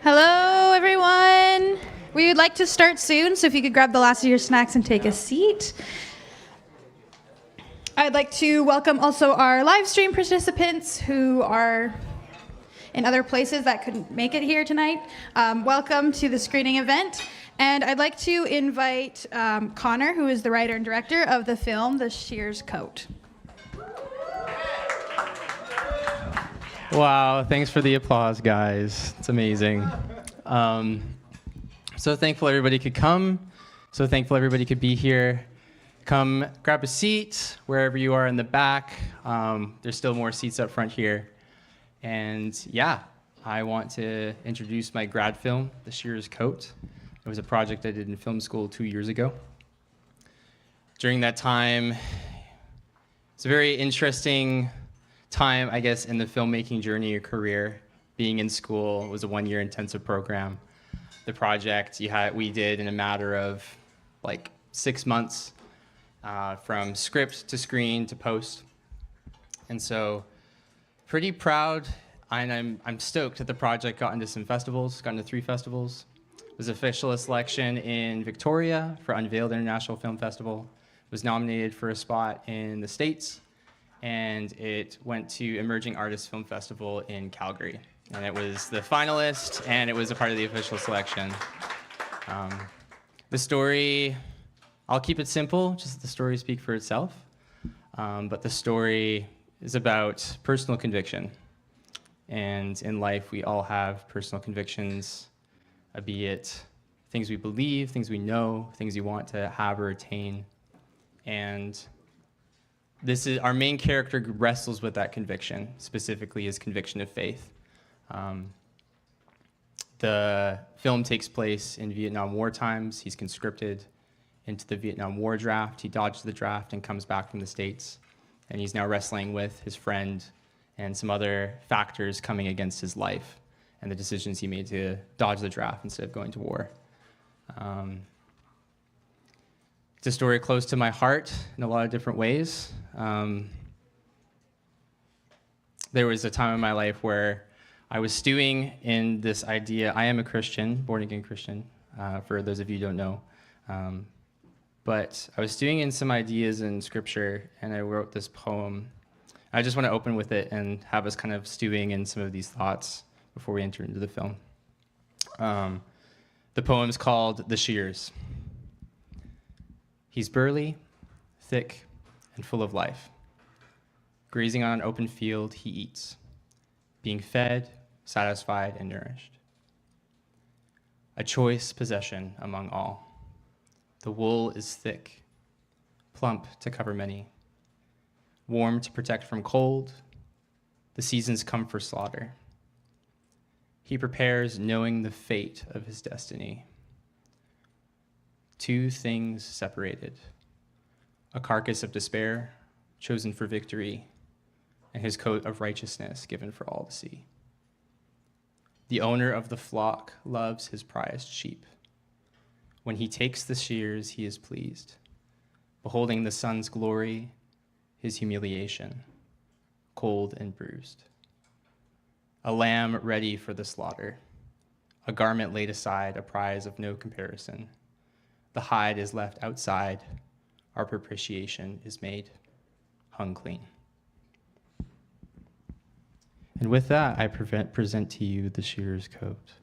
Hello, everyone. We would like to start soon, so if you could grab the last of your snacks and take a seat. I'd like to welcome also our live stream participants who are in other places that couldn't make it here tonight. Welcome to the screening event. And I'd like to invite Connor, who is the writer and director of the film, The Shearers Coat. Wow, thanks for the applause, guys. It's amazing. So thankful everybody could come. So thankful everybody could be here. Come grab a seat wherever you are in the back. There's still more seats up front here. And yeah, I want to introduce my grad film, The Shearers Coat. It was a project I did in film school 2 years ago. During that time, it's a very interesting time, I guess, in the filmmaking journey or career. Being in school was a 1-year intensive program. The project we did in a matter of like 6 months, from script to screen to post. And so pretty proud, and I'm stoked that the project got into some festivals, got into 3 festivals. It was official selection in Victoria for Unveiled International Film Festival. It was nominated for a spot in the States, and it went to Emerging Artists Film Festival in Calgary. And it was the finalist, and it was a part of the official selection. The story, I'll keep it simple, just let the story speak for itself. But the story is about personal conviction. And in life, we all have personal convictions, be it things we believe, things we know, things we want to have or attain. And this is our main character wrestles with that conviction, specifically his conviction of faith. The film takes place in Vietnam War times. He's conscripted into the Vietnam War draft. He dodges the draft and comes back from the States. And he's now wrestling with his friend and some other factors coming against his life and the decisions he made to dodge the draft instead of going to war. It's a story close to my heart in a lot of different ways. There was a time in my life where I was stewing in this idea. I am a Christian, born-again Christian, for those of you who don't know. But I was stewing in some ideas in Scripture, and I wrote this poem. I just want to open with it and have us kind of stewing in some of these thoughts before we enter into the film. The poem's called The Shearers. He's burly, thick, and full of life. Grazing on an open field, he eats, being fed, satisfied, and nourished. A choice possession among all. The wool is thick, plump to cover many, warm to protect from cold. The seasons come for slaughter. He prepares knowing the fate of his destiny. 2 things separated, a carcass of despair chosen for victory, and his coat of righteousness given for all to see. The owner of the flock loves his prized sheep. When he takes the shears, he is pleased, beholding the sun's glory, his humiliation, cold and bruised. A lamb ready for the slaughter, a garment laid aside, a prize of no comparison. The hide is left outside, our propitiation is made, hung clean. And with that, I present to you the Shearers Coat.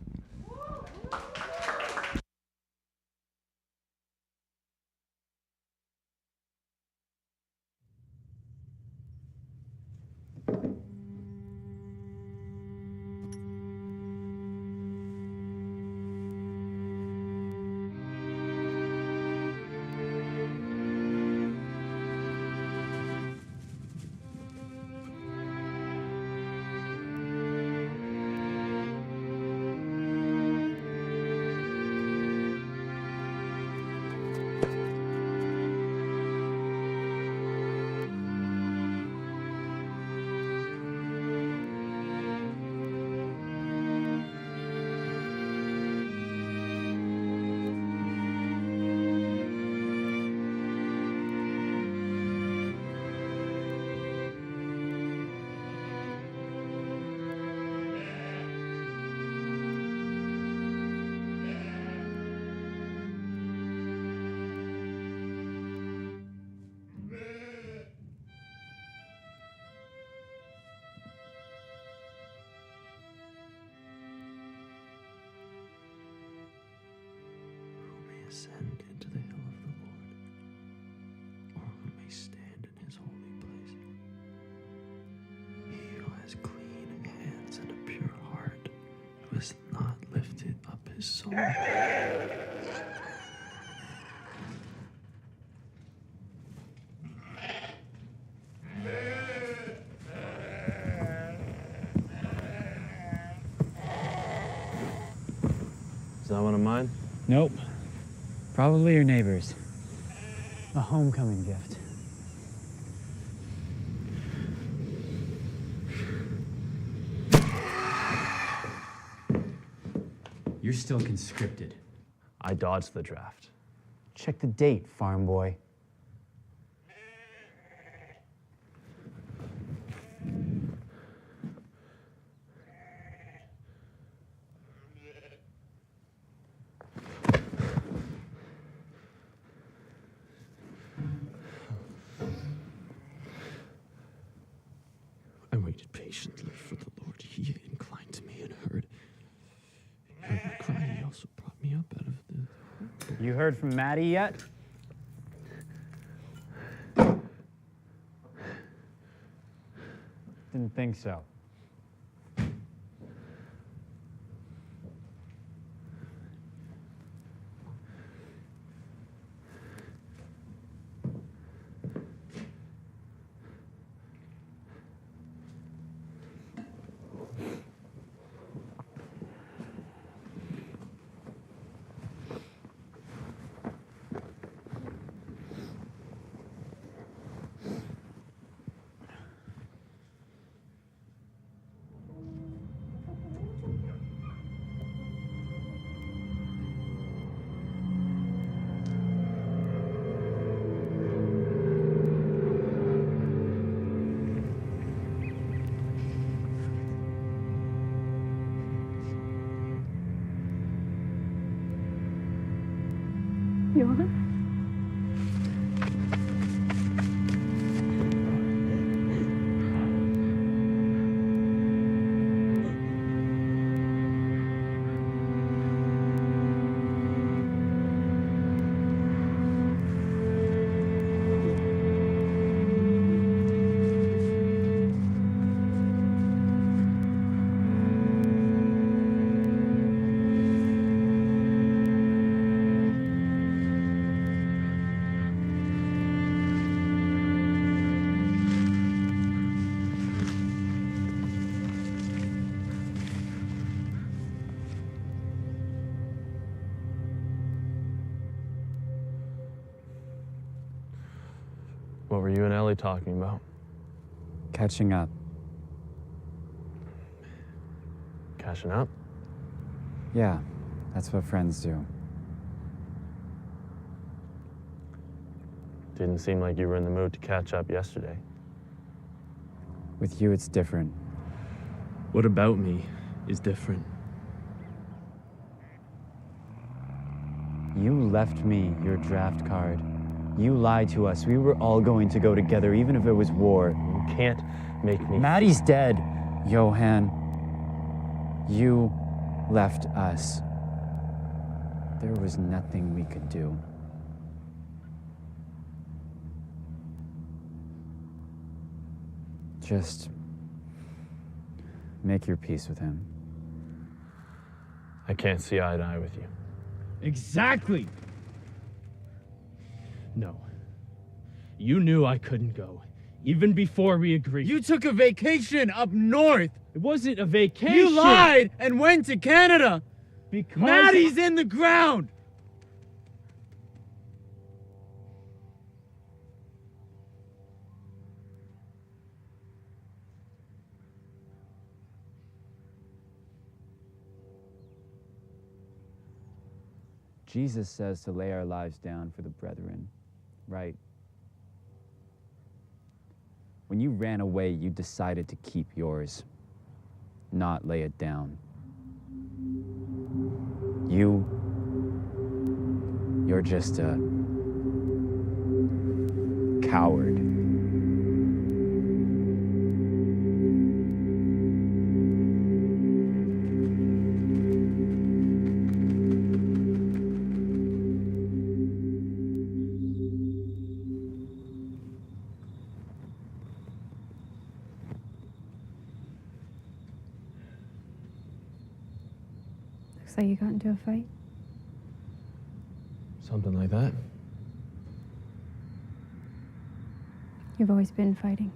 Is that one of mine? Nope. Probably your neighbor's. A homecoming gift. You're still conscripted. I dodged the draft. Check the date, farm boy. I waited patiently for the Lord. He inclined to me and heard my cry. He also brought me up out of the... You heard from Maddie yet? Didn't think so. You want? What were you and Ellie talking about? Catching up. Catching up? Yeah, that's what friends do. Didn't seem like you were in the mood to catch up yesterday. With you, it's different. What about me is different? You left me your draft card. You lied to us. We were all going to go together, even if it was war. You can't make me... Maddie's dead, Johan. You left us. There was nothing we could do. Just make your peace with him. I can't see eye to eye with you. Exactly! No. You knew I couldn't go, even before we agreed. You took a vacation up north. It wasn't a vacation! You lied and went to Canada. Because... Maddie's in the ground. Jesus says to lay our lives down for the brethren, right? When you ran away, you decided to keep yours, not lay it down. You're just a coward. Looks like you got into a fight. Something like that. You've always been fighting.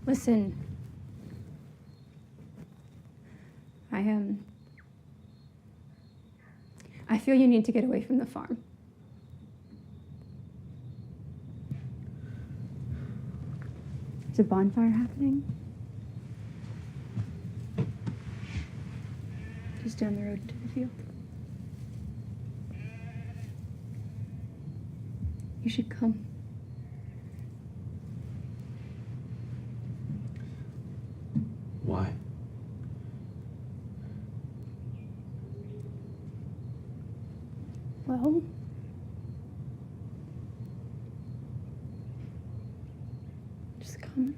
Listen. I feel you need to get away from the farm. There's a bonfire happening. Just down the road to the field. You should come. Why? Well, just come.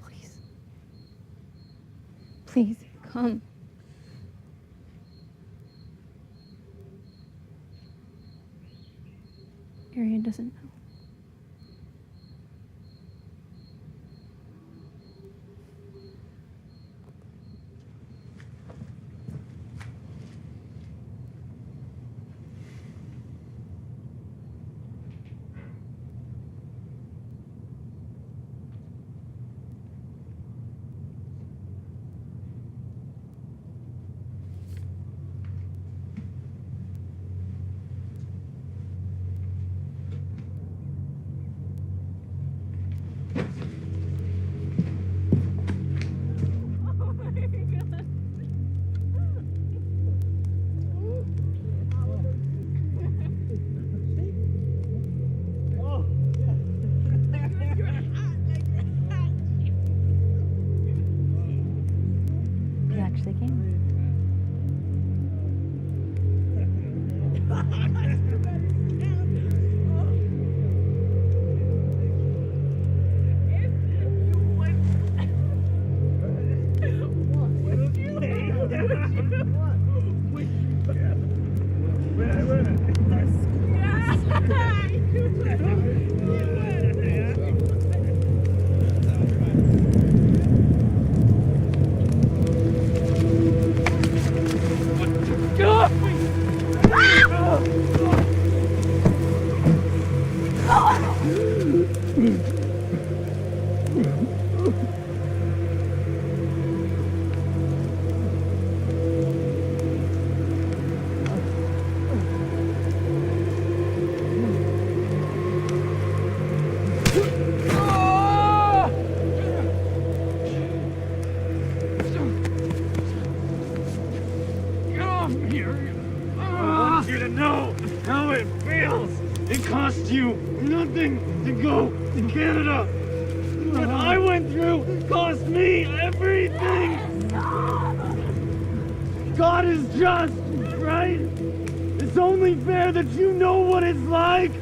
Please. Please, come. Arian doesn't know. You actually came. I want you to know how it feels. It cost you nothing to go to Canada. What I went through cost me everything. God is just, right? It's only fair that you know what it's like.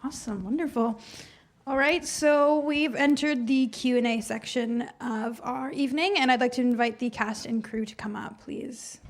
Awesome, wonderful. All right, so we've entered the Q&A section of our evening, and I'd like to invite the cast and crew to come up, please.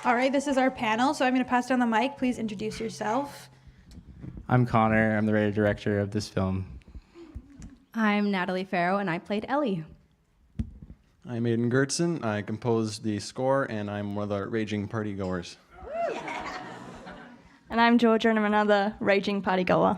All right, this is our panel, so I'm going to pass down the mic. Please introduce yourself. I'm Connor. I'm the writer director of this film. I'm Natalie Farrow, and I played Ellie. I'm Aiden Gertson. I composed the score, and I'm one of the raging party goers. And I'm Georgia, and I'm another raging party goer.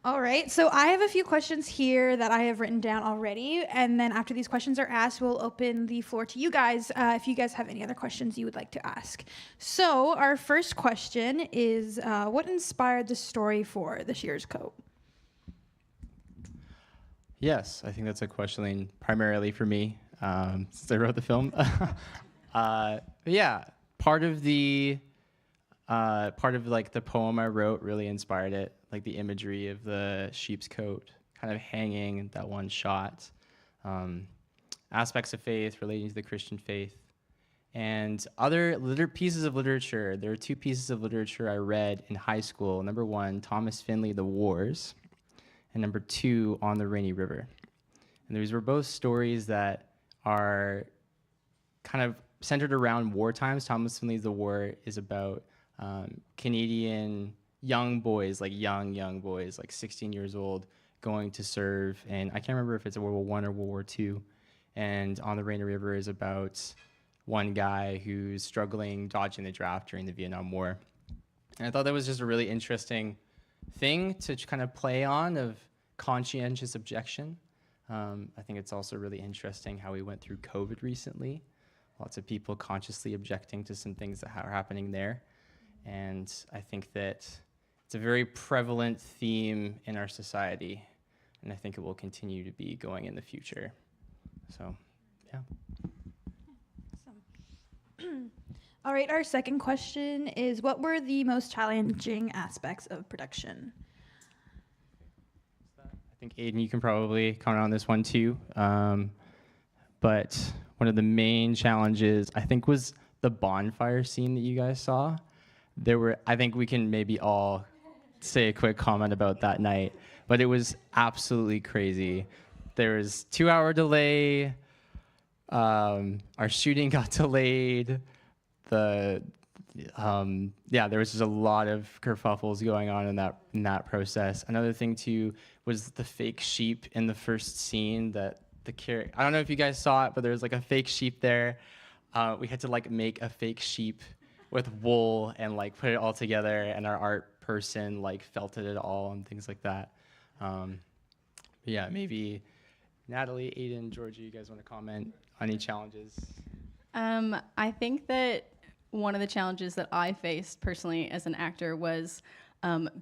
All right, so I have a few questions here that I have written down already, and then after these questions are asked, we'll open the floor to you guys if you guys have any other questions you would like to ask. So our first question is, what inspired the story for the Shearers coat? Yes, I think that's a question primarily for me, since I wrote the film. But yeah, part of the poem I wrote really inspired it, like the imagery of the sheep's coat kind of hanging in that one shot, aspects of faith relating to the Christian faith, and other pieces of literature. There are two pieces of literature I read in high school. Number one, Thomas Finley, The Wars, and number two, On the Rainy River. And these were both stories that are kind of centered around war times. Thomas Finley's The War is about Canadian young boys, like young boys, like 16 years old, going to serve. And I can't remember if it's World War I or World War II. And On the Rainy River is about one guy who's struggling, dodging the draft during the Vietnam War. And I thought that was just a really interesting thing to kind of play on, of conscientious objection. I think it's also really interesting how we went through COVID recently. Lots of people consciously objecting to some things that are happening there. And I think that it's a very prevalent theme in our society, and I think it will continue to be going in the future. So, yeah. Awesome. All right, our second question is, what were the most challenging aspects of production? I think, Aiden, you can probably comment on this one too. But one of the main challenges, I think, was the bonfire scene that you guys saw. I think we can maybe all say a quick comment about that night, but it was absolutely crazy. There was 2-hour delay. Our shooting got delayed. There was just a lot of kerfuffles going on in that process. Another thing too was the fake sheep in the first scene that I don't know if you guys saw it, but there was like a fake sheep there. We had to like make a fake sheep with wool and like put it all together, and our art person like felted it all and things like that. Yeah, maybe Natalie, Aiden, Georgia, you guys want to comment on any challenges? I think that one of the challenges that I faced personally as an actor was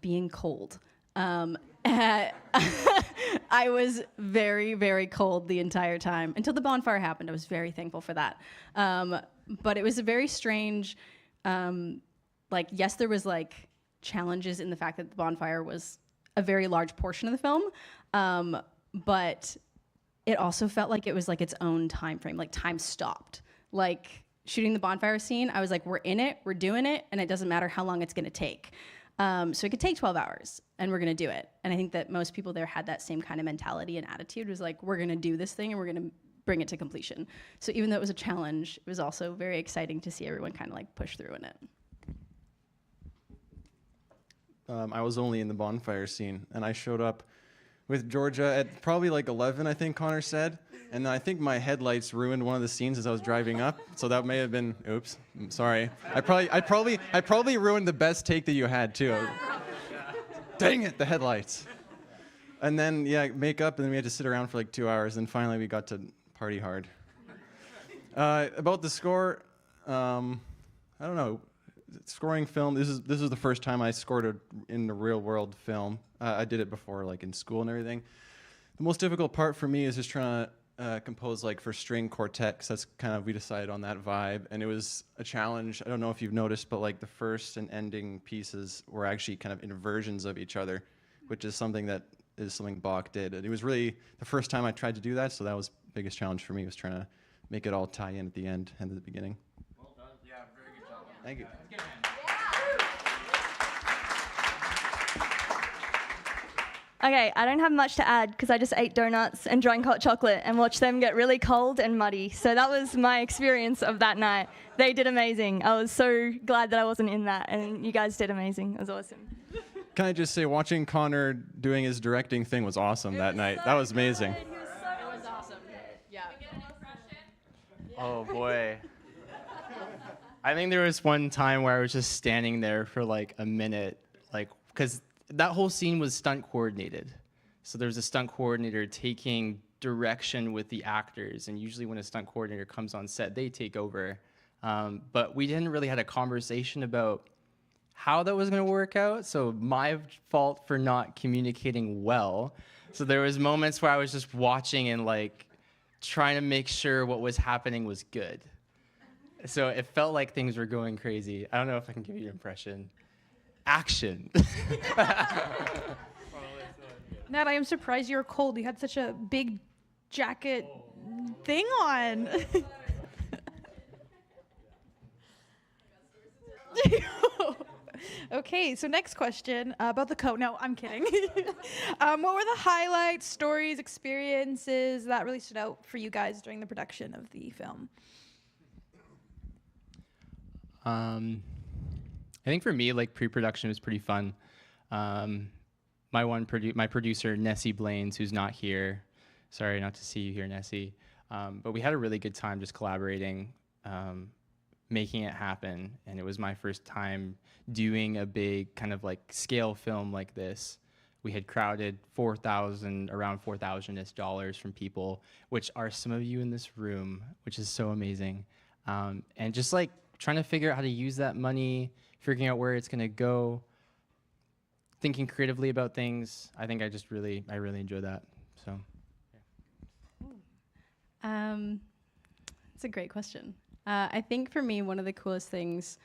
being cold. I was very, very cold the entire time until the bonfire happened. I was very thankful for that. But it was a very strange, yes, there was like challenges in the fact that the bonfire was a very large portion of the film, but it also felt like it was like its own time frame, like time stopped. Like shooting the bonfire scene, I was like, we're in it, we're doing it, and it doesn't matter how long it's gonna take. So it could take 12 hours, and we're gonna do it. And I think that most people there had that same kind of mentality and attitude, was like, we're gonna do this thing, and we're gonna bring it to completion. So even though it was a challenge, it was also very exciting to see everyone kind of like push through in it. I was only in the bonfire scene, and I showed up with Georgia at probably like 11, I think Connor said. And I think my headlights ruined one of the scenes as I was driving up. So that may have been, oops, I'm sorry. I probably ruined the best take that you had too. Dang it, the headlights. And then, yeah, makeup, and then we had to sit around for like 2 hours, and finally we got to party hard. About the score, I don't know. scoring film. This is the first time I scored in a real world film. I did it before, like in school and everything. The most difficult part for me is just trying to compose like for string quartet, 'cause that's kind of, we decided on that vibe, and it was a challenge. I don't know if you've noticed, but like the first and ending pieces were actually kind of inversions of each other, which is something Bach did. And it was really the first time I tried to do that, so that was the biggest challenge for me, was trying to make it all tie in at the end and at the beginning. Well done. Yeah, very good job. Thank you. Okay, I don't have much to add because I just ate donuts and drank hot chocolate and watched them get really cold and muddy. So that was my experience of that night. They did amazing. I was so glad that I wasn't in that, and you guys did amazing. It was awesome. Can I just say, watching Connor doing his directing thing was awesome that night. That was amazing. It was awesome. Yeah. Oh boy. I think there was one time where I was just standing there for like a minute, like, because that whole scene was stunt coordinated. So there was a stunt coordinator taking direction with the actors, and usually when a stunt coordinator comes on set, they take over. But we didn't really had a conversation about how that was going to work out, so my fault for not communicating well. So there was moments where I was just watching and like trying to make sure what was happening was good. So it felt like things were going crazy. I don't know if I can give you an impression. Action. Nat, I am surprised you're cold. You had such a big jacket thing on. Okay, so next question about the coat. No, I'm kidding. What were the highlights, stories, experiences that really stood out for you guys during the production of the film? I think for me, like pre-production was pretty fun. My producer Nessie Blaines, who's not here. Sorry not to see you here, Nessie. But we had a really good time just collaborating, making it happen. And it was my first time doing a big kind of like scale film like this. We had crowded around $4,000 from people, which are some of you in this room, which is so amazing. And just like trying to figure out how to use that money, figuring out where it's gonna go, thinking creatively about things. I think I really enjoyed that. So, yeah. It's a great question. I think for me, one of the coolest things,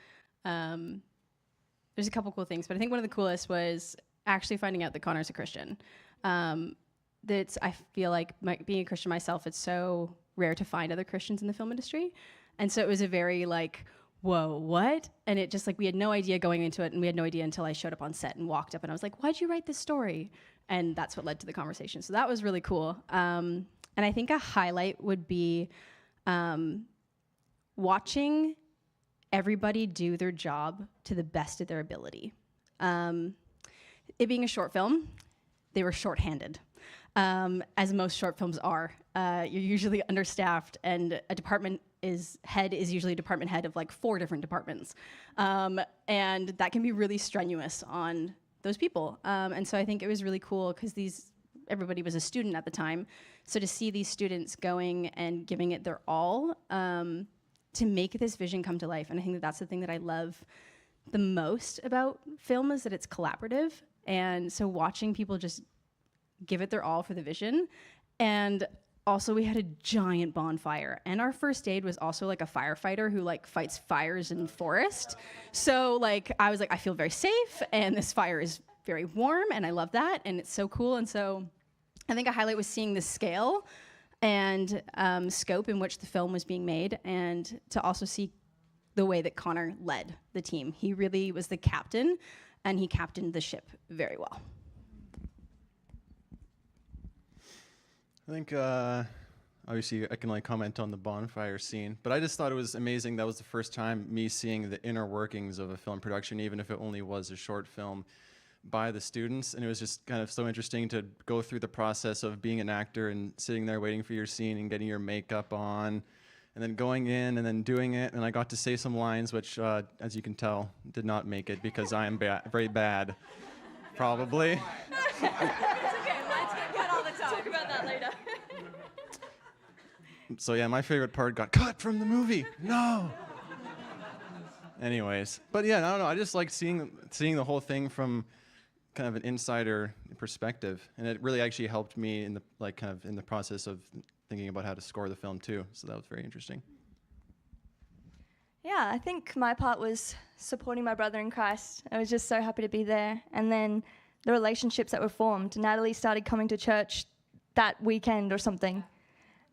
there's a couple cool things, but I think one of the coolest was actually finding out that Connor's a Christian. I feel like being a Christian myself, it's so rare to find other Christians in the film industry. And so it was a very like, whoa, what? And it just like, we had no idea going into it, and we had no idea until I showed up on set and walked up and I was like, why'd you write this story? And that's what led to the conversation. So that was really cool. And I think a highlight would be watching everybody do their job to the best of their ability. It being a short film, they were shorthanded. As most short films are. You're usually understaffed, and a department head is usually a department head of like 4 different departments. And that can be really strenuous on those people. And so I think it was really cool because everybody was a student at the time. So to see these students going and giving it their all to make this vision come to life. And I think that's the thing that I love the most about film, is that it's collaborative. And so watching people just give it their all for the vision. And also we had a giant bonfire, and our first aid was also like a firefighter who like fights fires in forest. So like I was like, I feel very safe, and this fire is very warm, and I love that, and it's so cool. And so I think a highlight was seeing the scale and scope in which the film was being made, and to also see the way that Connor led the team. He really was the captain, and he captained the ship very well. I think, obviously, I can like comment on the bonfire scene, but I just thought it was amazing. That was the first time me seeing the inner workings of a film production, even if it only was a short film, by the students. And it was just kind of so interesting to go through the process of being an actor and sitting there waiting for your scene and getting your makeup on, and then going in and then doing it. And I got to say some lines, which, as you can tell, did not make it because I am very bad, probably. It's okay, let's get cut all the time. Talk about that later. So yeah, my favorite part got cut from the movie. No. Anyways, but yeah, I don't know. I just like seeing the whole thing from kind of an insider perspective, and it really actually helped me in the process of thinking about how to score the film too. So that was very interesting. Yeah, I think my part was supporting my brother in Christ. I was just so happy to be there. And then the relationships that were formed. Natalie started coming to church that weekend or something.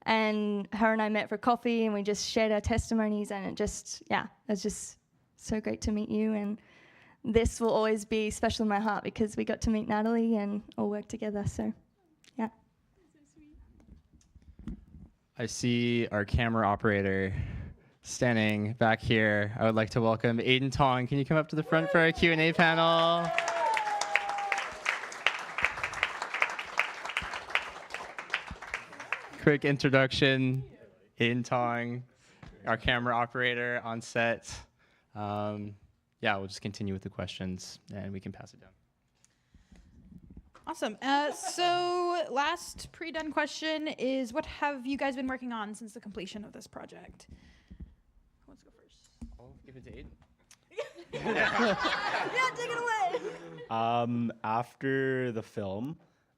And her and I met for coffee and we just shared our testimonies, and it was just so great to meet you. And this will always be special in my heart because we got to meet Natalie and all work together. So, yeah. I see our camera operator standing back here. I would like to welcome Aiden Tong. Can you come up to the front for our Q&A panel? Quick introduction, Aiden Tong, our camera operator on set. We'll just continue with the questions and we can pass it down. Awesome. So last pre-done question is, what have you guys been working on since the completion of this project? Who wants to go first? I'll give it to Aiden. Yeah, take it away. After the film,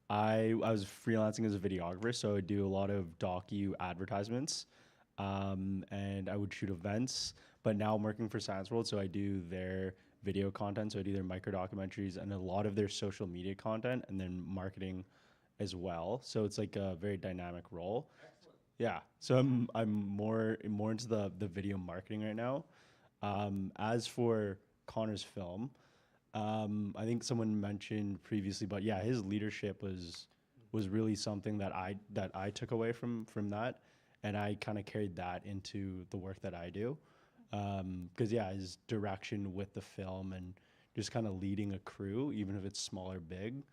I was freelancing as a videographer, so I do a lot of docu advertisements, and I would shoot events. But now I'm working for Science World, so I do their video content, so I do their micro documentaries and a lot of their social media content, and then marketing as well. So it's like a very dynamic role. Excellent. Yeah. So I'm more into the video marketing right now. As for Connor's film, I think someone mentioned previously, but yeah, his leadership was really something that I took away from that, and I kind of carried that into the work that I do. Because his direction with the film and just kind of leading a crew, even if it's small or big,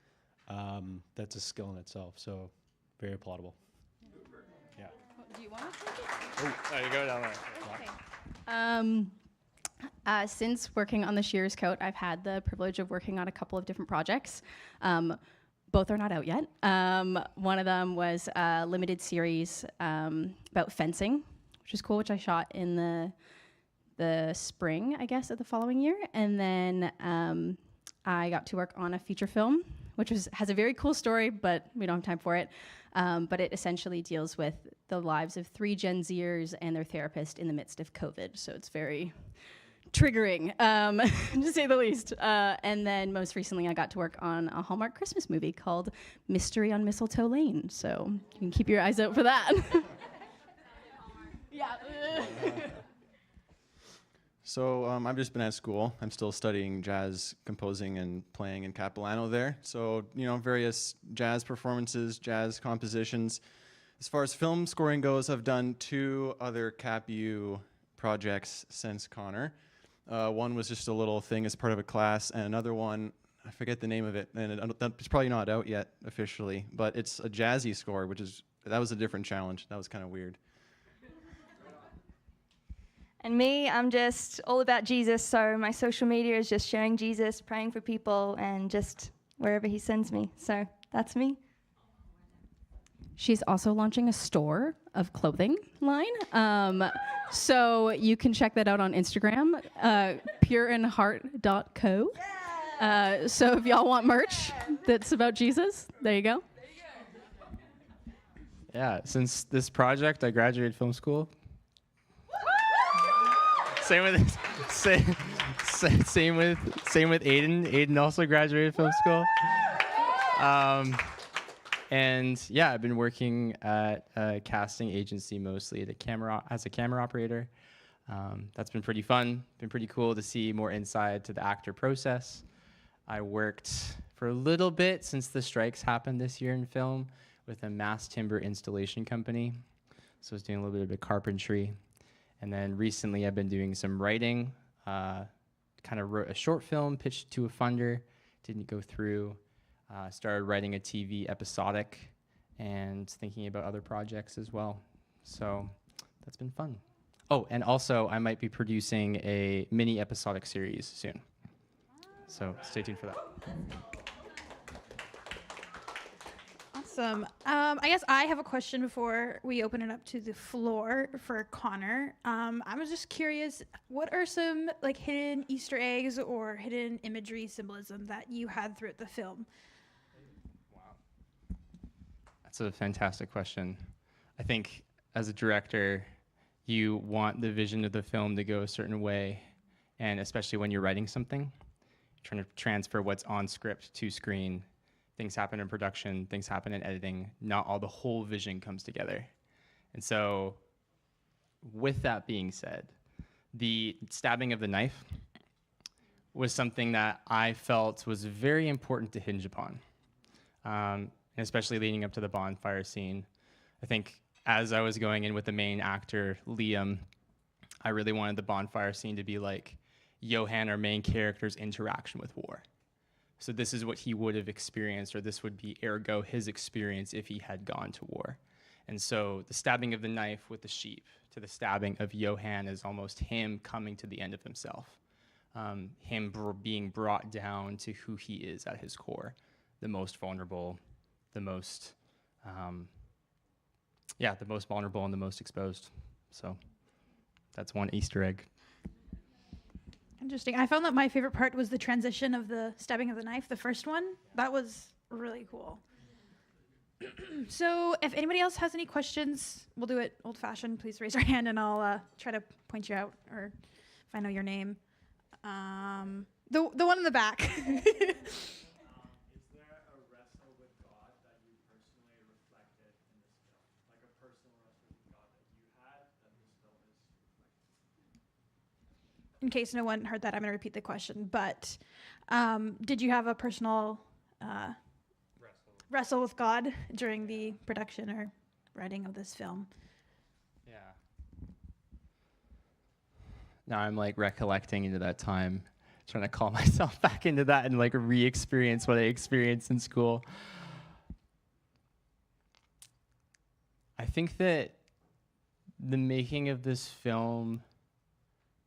that's a skill in itself. So very applaudable. Yeah. Do you want to take it? Oh, you go down there. Okay. Since working on the Shearers coat, I've had the privilege of working on a couple of different projects. Both are not out yet. One of them was a limited series about fencing, which is cool, which I shot in the spring, I guess, of the following year. And then I got to work on a feature film, which has a very cool story, but we don't have time for it. But it essentially deals with the lives of 3 Gen Zers and their therapist in the midst of COVID. So it's very triggering, to say the least. And then most recently, I got to work on a Hallmark Christmas movie called Mystery on Mistletoe Lane. So you can keep your eyes out for that. Yeah. So I've just been at school. I'm still studying jazz composing and playing in Capilano there. So, various jazz performances, jazz compositions. As far as film scoring goes, I've done 2 other CapU projects since Connor. One was just a little thing as part of a class, and another one, I forget the name of it, and it's probably not out yet officially, but it's a jazzy score, that was a different challenge. That was kind of weird. And me, I'm just all about Jesus, so my social media is just sharing Jesus, praying for people, and just wherever he sends me. So that's me. She's also launching a store of clothing line. So you can check that out on Instagram, pureandheart.co. So if y'all want merch that's about Jesus, there you go. Yeah, since this project, I graduated film school. Same with Aiden. Aiden also graduated film school. And yeah, I've been working at a casting agency mostly as a camera operator. That's been pretty fun. Been pretty cool to see more insight to the actor process. I worked for a little bit since the strikes happened this year in film with a mass timber installation company. So I was doing a little bit of carpentry. And then recently I've been doing some writing, kind of wrote a short film, pitched to a funder, didn't go through, started writing a TV episodic and thinking about other projects as well. So that's been fun. Oh, and also I might be producing a mini episodic series soon. So stay tuned for that. Awesome. I guess I have a question before we open it up to the floor for Connor. I was just curious, what are some like hidden Easter eggs or hidden imagery symbolism that you had throughout the film? That's a fantastic question. I think as a director, you want the vision of the film to go a certain way, and especially when you're writing something, trying to transfer what's on script to screen. Things happen in production, things happen in editing, not all the whole vision comes together. And so with that being said, the stabbing of the knife was something that I felt was very important to hinge upon, and especially leading up to the bonfire scene. I think as I was going in with the main actor, Liam, I really wanted the bonfire scene to be like Johan, our main character's interaction with war. So this is what he would have experienced, or this would be ergo his experience if he had gone to war. And so the stabbing of the knife with the sheep to the stabbing of Johan is almost him coming to the end of himself, being brought down to who he is at his core, the most vulnerable, the most vulnerable and the most exposed. So that's one Easter egg. Interesting. I found that my favorite part was the transition of the stabbing of the knife, the first one. That was really cool. So if anybody else has any questions, we'll do it old-fashioned. Please raise your hand and I'll try to point you out, or if I know your name. The one in the back. Is there a wrestle with God that you personally reflected in this film? Like a personal wrestle with God that you had that this film is reflecting? In case no one heard that, I'm going to repeat the question. But did you have a personal wrestle with God during the production or writing of this film? Yeah. Now I'm like recollecting into that time, trying to call myself back into that and like re-experience what I experienced in school. I think that the making of this film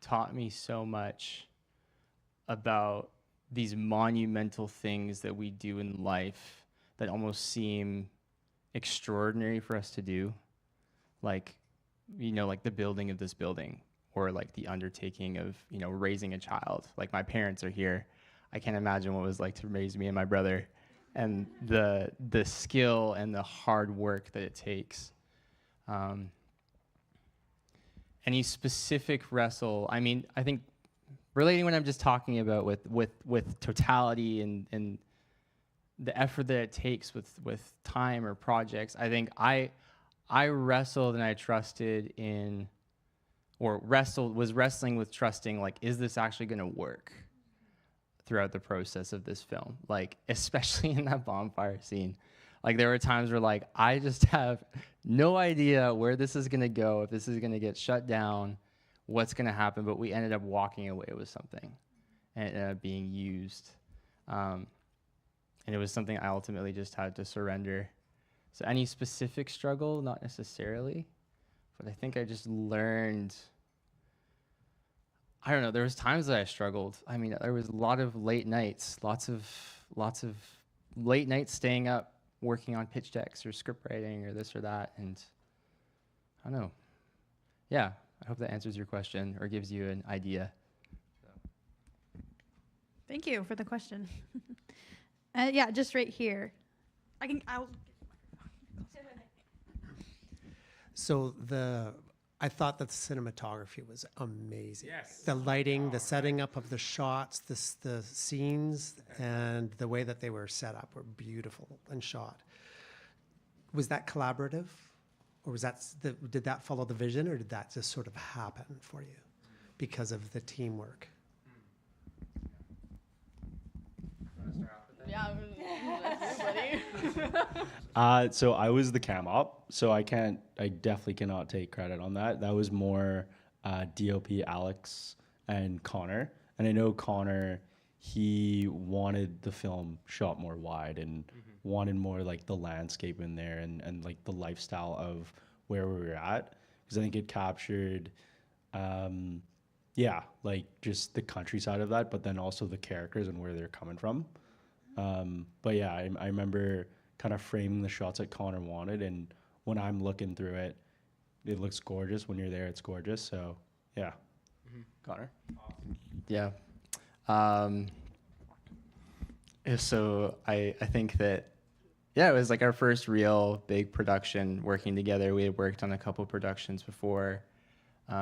taught me so much about these monumental things that we do in life that almost seem extraordinary for us to do. Like, like the building of this building, or like the undertaking of, raising a child. Like my parents are here. I can't imagine what it was like to raise me and my brother, and the skill and the hard work that it takes. Any specific wrestle, I think relating what I'm just talking about with totality and the effort that it takes with time or projects, I think I wrestled and I trusted in, or was wrestling with trusting, like, is this actually going to work throughout the process of this film? Like, especially in that bonfire scene. Like, there were times where, like, I just have no idea where this is going to go, if this is going to get shut down, what's going to happen, but we ended up walking away with something and it ended up being used. And it was something I ultimately just had to surrender. So any specific struggle, not necessarily, but I think I just learned, I don't know, there was times that I struggled. I mean, there was a lot of late nights, lots of late nights staying up, working on pitch decks or script writing or this or that. And I don't know. Yeah, I hope that answers your question or gives you an idea. Thank you for the question. Yeah, just right here. I'll. So I thought that the cinematography was amazing. Yes. The lighting, the setting up of the shots, the scenes, and the way that they were set up were beautiful and shot. Was that collaborative, or did that follow the vision, or did that just sort of happen for you because of the teamwork? Yeah, So I was the cam op, so I definitely cannot take credit on that. That was more DOP, Alex, and Connor. And I know Connor, he wanted the film shot more wide and wanted more like the landscape in there and like the lifestyle of where we were at. Because I think it captured, like just the countryside of that, but then also the characters and where they're coming from. But yeah, I remember kind of framing the shots that Connor wanted. And when I'm looking through it, it looks gorgeous. When you're there, it's gorgeous. So yeah. Connor? Yeah. So I think that, yeah, it was like our first real big production working together. We had worked on a couple productions before, me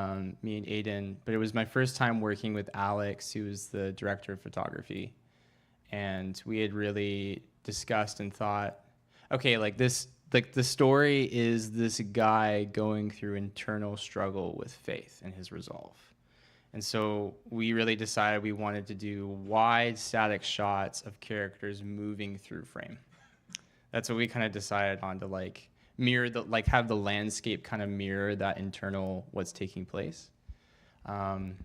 and Aiden, but it was my first time working with Alex, who was the director of photography. And we had really discussed and thought, okay, like this, like the story is this guy going through internal struggle with faith and his resolve. And so we really decided we wanted to do wide static shots of characters moving through frame. That's what we kind of decided on, to like mirror the, like have the landscape kind of mirror that internal what's taking place. And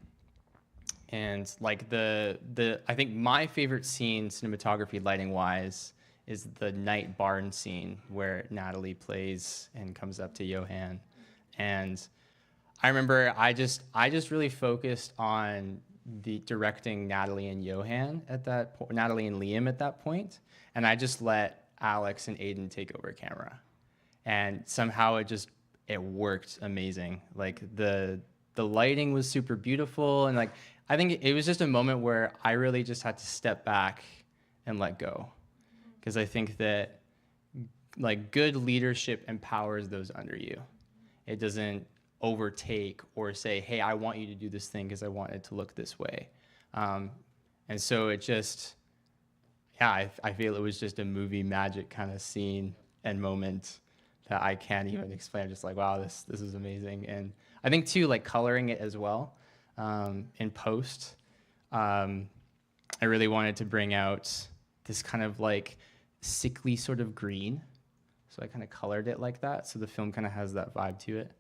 like the I think my favorite scene cinematography lighting wise is the night barn scene where Natalie plays and comes up to Johan. And I remember I just really focused on the directing Natalie and Johan at that point, Natalie and Liam at that point, and I just let Alex and Aiden take over camera. And somehow it worked amazing. Like the lighting was super beautiful, and like I think it was just a moment where I really just had to step back and let go. Because I think that like good leadership empowers those under you. It doesn't overtake or say, hey, I want you to do this thing because I want it to look this way. And so it just, yeah, I feel it was just a movie magic kind of scene and moment that I can't even explain. I'm just like, wow, this is amazing. And I think too, like coloring it as well in post, I really wanted to bring out this kind of like sickly sort of green. So I kind of colored it like that. So the film kind of has that vibe to it.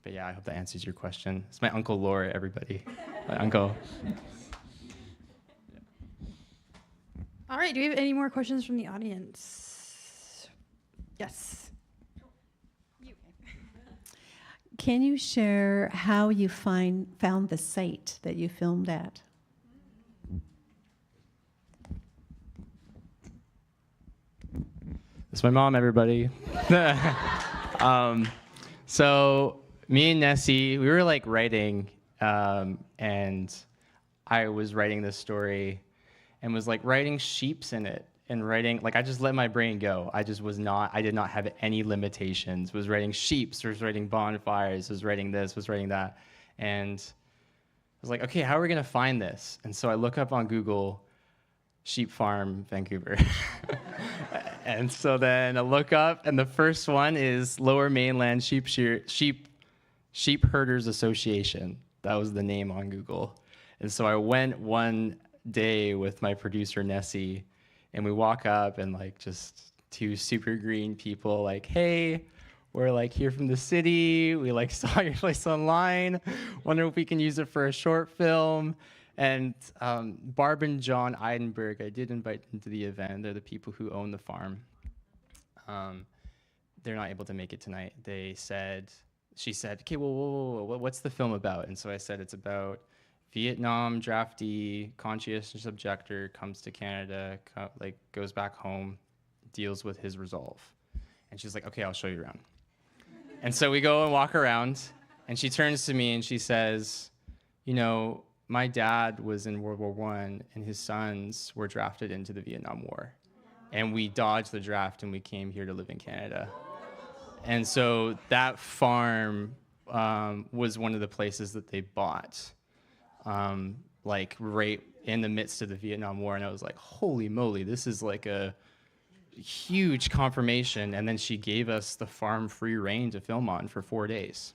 But yeah, I hope that answers your question. It's my Uncle Laura, everybody. My uncle. All right, do we have any more questions from the audience? Yes. Can you share how you found the site that you filmed at? It's my mom, everybody. So me and Nessie, we were like writing, and I was writing this story and was like writing sheeps in it and writing, like I just let my brain go. I did not have any limitations. Was writing sheeps, was writing bonfires, was writing this, was writing that. And I was like, okay, how are we gonna find this? And so I look up on Google, sheep farm, Vancouver. And so then I look up, and the first one is Lower Mainland Sheep Herders Association. That was the name on Google. And so I went one day with my producer Nessie, and we walk up, and like just two super green people, like, hey, we're like here from the city. We like saw your place online. Wonder if we can use it for a short film. And Barb and John Eidenberg, I did invite them to the event. They're the people who own the farm. They're not able to make it tonight. She said, okay, whoa, what's the film about? And so I said, it's about Vietnam draftee, conscientious objector, comes to Canada, goes back home, deals with his resolve. And she's like, okay, I'll show you around. And so we go and walk around, and she turns to me and she says, you know, my dad was in World War I, and his sons were drafted into the Vietnam War. And we dodged the draft, and we came here to live in Canada. And so that farm was one of the places that they bought, like right in the midst of the Vietnam War. And I was like, holy moly, this is like a huge confirmation. And then she gave us the farm free reign to film on for 4 days.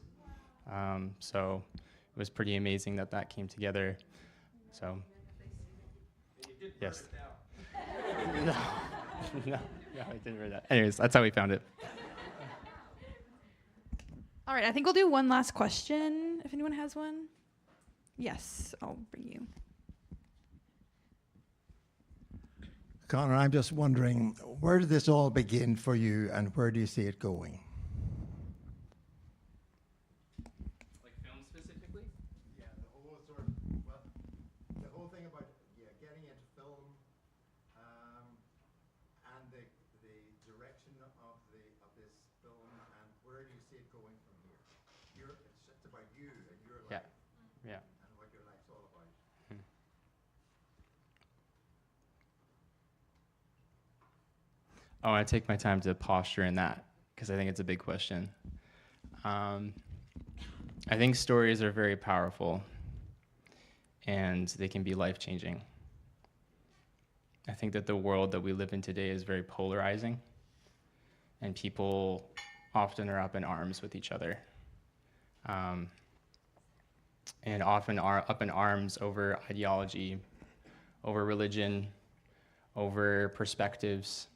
So it was pretty amazing that came together. So, yes. No, I didn't read that. Anyways, that's how we found it. All right, I think we'll do one last question, if anyone has one. Yes, I'll bring you. Connor, I'm just wondering, where did this all begin for you, and where do you see it going? Like film specifically? Yeah, the whole sort of, well, the whole thing about getting into film, and film, and where do you see it going from here? It's about you and your Yeah. life Yeah. and what your life's all about. I want to take my time to posture in that because I think it's a big question. I think stories are very powerful and they can be life-changing. I think that the world that we live in today is very polarizing and people often are up in arms with each other. And often are up in arms over ideology, over religion, over perspectives.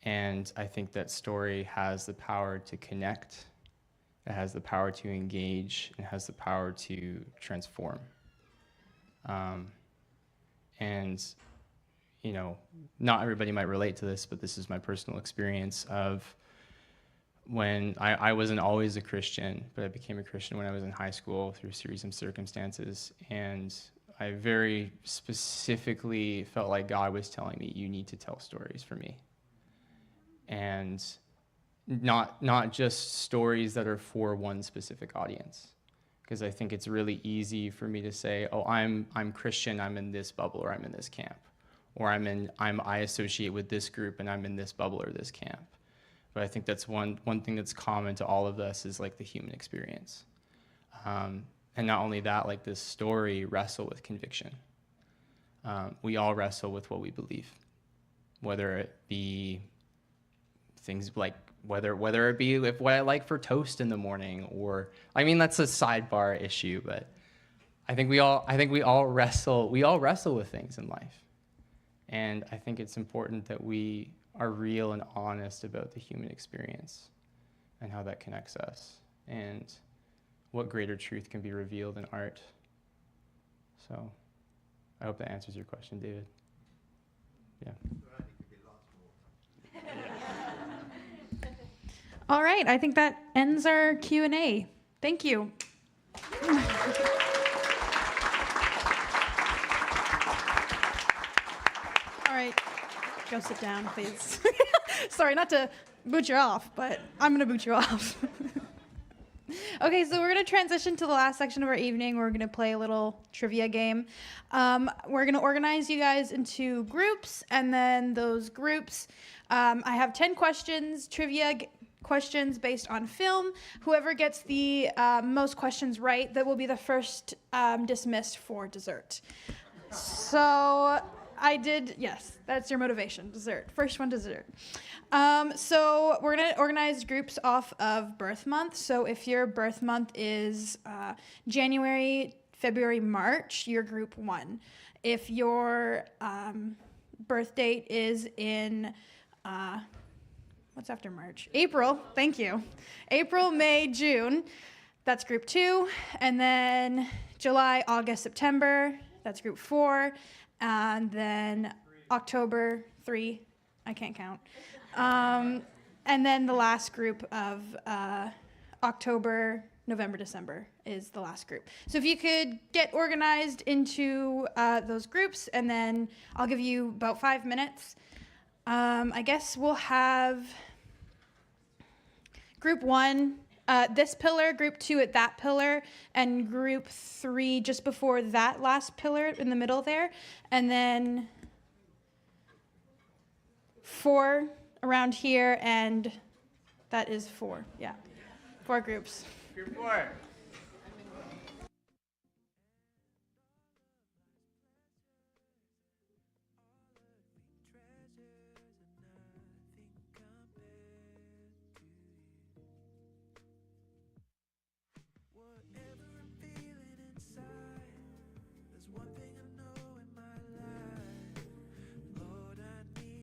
And I think that story has the power to connect, it has the power to engage, it has the power to transform. And, you know, not everybody might relate to this, but this is my personal experience of when I wasn't always a Christian, but I became a Christian when I was in high school through a series of circumstances. And I very specifically felt like God was telling me, you need to tell stories for me. And not just stories that are for one specific audience. Because I think it's really easy for me to say, oh, I'm Christian, I'm in this bubble, or I'm in this camp. Or I associate with this group and I'm in this bubble or this camp. But I think that's one thing that's common to all of us is like the human experience. And not only that, like this story wrestle with conviction. We all wrestle with what we believe, whether it be things like whether it be if what I like for toast in the morning, or I mean that's a sidebar issue, but I think we all wrestle with things in life. And I think it's important that we are real and honest about the human experience and how that connects us and what greater truth can be revealed in art. So I hope that answers your question, David. Yeah. All right, I think that ends our Q&A. Thank you. All right, go sit down, please. Sorry, not to boot you off, but I'm going to boot you off. Okay, so we're going to transition to the last section of our evening. We're going to play a little trivia game. We're going to organize you guys into groups, and then those groups, I have 10 questions, questions based on film. Whoever gets the most questions right, that will be the first dismissed for dessert. So yes, that's your motivation, dessert. First one, dessert. So we're going to organize groups off of birth month. So if your birth month is January, February, March, you're group 1. If your birth date is in, what's after March? April, thank you. April, May, June, that's group 2. And then July, August, September, that's group 4. And then October, 3, I can't count. And then the last group of October, November, December is the last group. So if you could get organized into those groups, and then I'll give you about 5 minutes. I guess we'll have group 1, this pillar, group 2 at that pillar, and group 3 just before that last pillar in the middle there, and then 4 around here, and that is 4, yeah. 4 groups. Group 4.